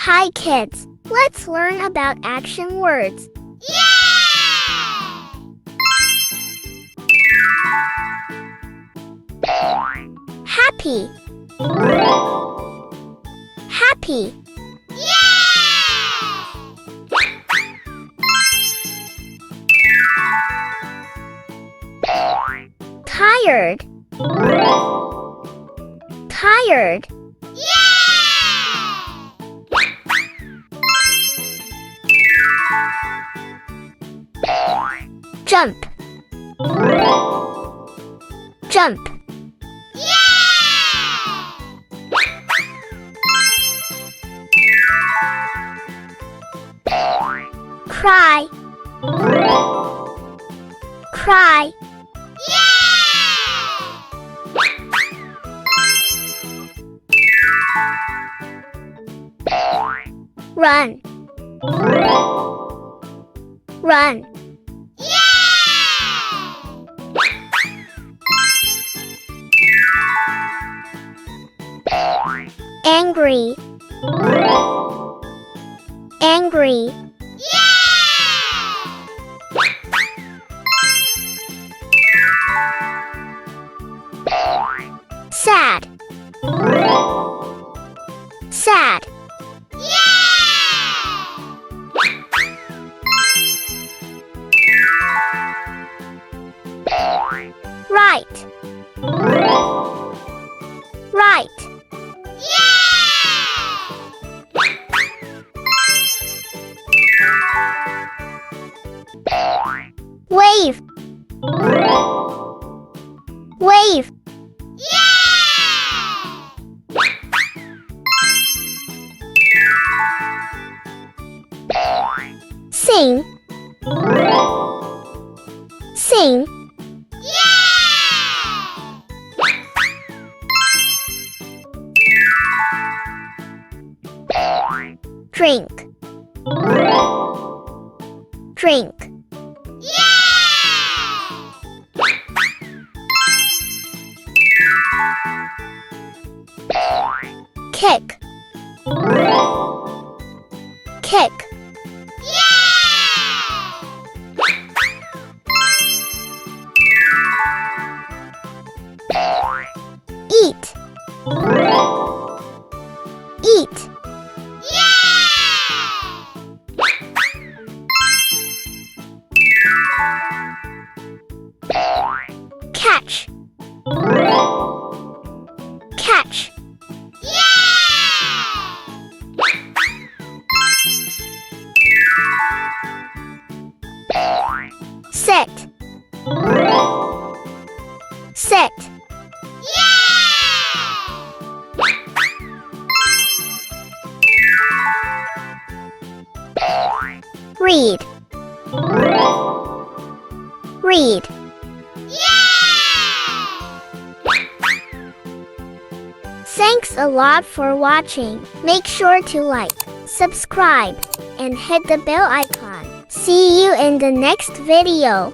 Hi kids, let's learn about action words. Happy. Happy. Tired. Tired. Jump. Jump. Cry. Cry. Run. Run. Angry. Angry. Sad. Sad. Right. Right. Wave. Wave. Sing. Sing. Drink. Drink. Kick. Kick. Eat. Eat. Catch. Catch. Sit. Sit. Read. Read. Thanks a lot for watching. Make sure to like, subscribe, and hit the bell icon. See you in the next video.